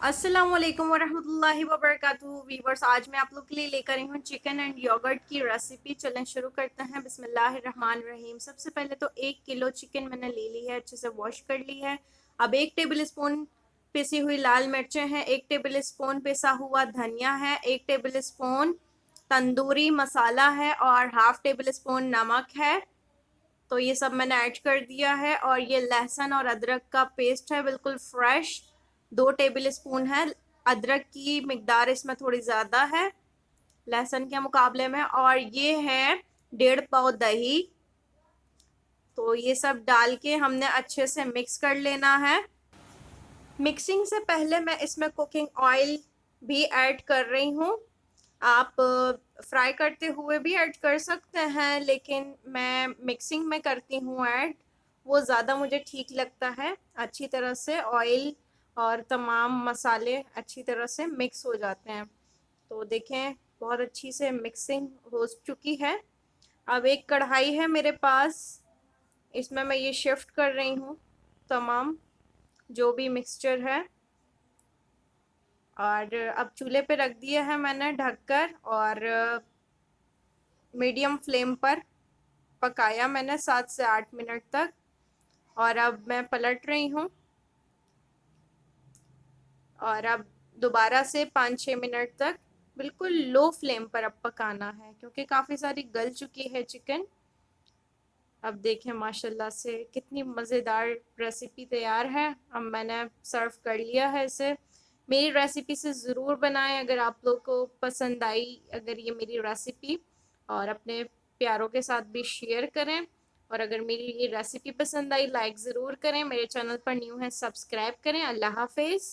अस्सलामुअलैकुम वरहमतुल्लाहि वबरकातुहू वीवर्स, आज मैं आप लोग के लिए लेकर आई हूँ चिकन एंड योगर्ट की रेसिपी। चलें शुरू करते हैं। बिस्मिल्लाहिर्रहमानिर्रहीम। सबसे पहले तो 1 किलो चिकन मैंने ले ली है, अच्छे से वॉश कर ली है। अब 1 टेबल स्पून पिसी हुई लाल मिर्चें हैं, 1 टेबल स्पून पिसा हुआ धनिया है, 1 टेबल स्पून तंदूरी मसाला है और ½ टेबल स्पून नमक है। तो ये सब मैंने ऐड कर दिया है। और ये लहसुन और अदरक का पेस्ट है, बिल्कुल फ्रेश, 2 टेबल स्पून है। अदरक की मिकदार इसमें थोड़ी ज़्यादा है लहसुन के मुकाबले में। और ये है 1.5 पाव दही। तो ये सब डाल के हमने अच्छे से मिक्स कर लेना है। मिक्सिंग से पहले मैं इसमें कुकिंग ऑयल भी ऐड कर रही हूँ। आप फ्राई करते हुए भी ऐड कर सकते हैं, लेकिन मैं मिक्सिंग में करती हूँ ऐड, वो ज़्यादा मुझे ठीक लगता है। अच्छी तरह से ऑयल और तमाम मसाले अच्छी तरह से मिक्स हो जाते हैं। तो देखें, बहुत अच्छी से मिक्सिंग हो चुकी है। अब एक कढ़ाई है मेरे पास, इसमें मैं ये शिफ्ट कर रही हूँ तमाम जो भी मिक्सचर है। और अब चूल्हे पे रख दिया है मैंने ढककर, और मीडियम फ्लेम पर पकाया मैंने 7 से 8 मिनट तक। और अब मैं पलट रही हूँ, और अब दोबारा से 5-6 मिनट तक बिल्कुल लो फ्लेम पर अब पकाना है, क्योंकि काफ़ी सारी गल चुकी है चिकन। अब देखें माशाल्लाह से कितनी मज़ेदार रेसिपी तैयार है। अब मैंने सर्व कर लिया है इसे। मेरी रेसिपी से ज़रूर बनाएं अगर आप लोग को पसंद आई, अगर ये मेरी रेसिपी, और अपने प्यारों के साथ भी शेयर करें। और अगर मेरी ये रेसिपी पसंद आई, लाइक ज़रूर करें। मेरे चैनल पर न्यू है, सब्सक्राइब करें। अल्लाह हाफिज़।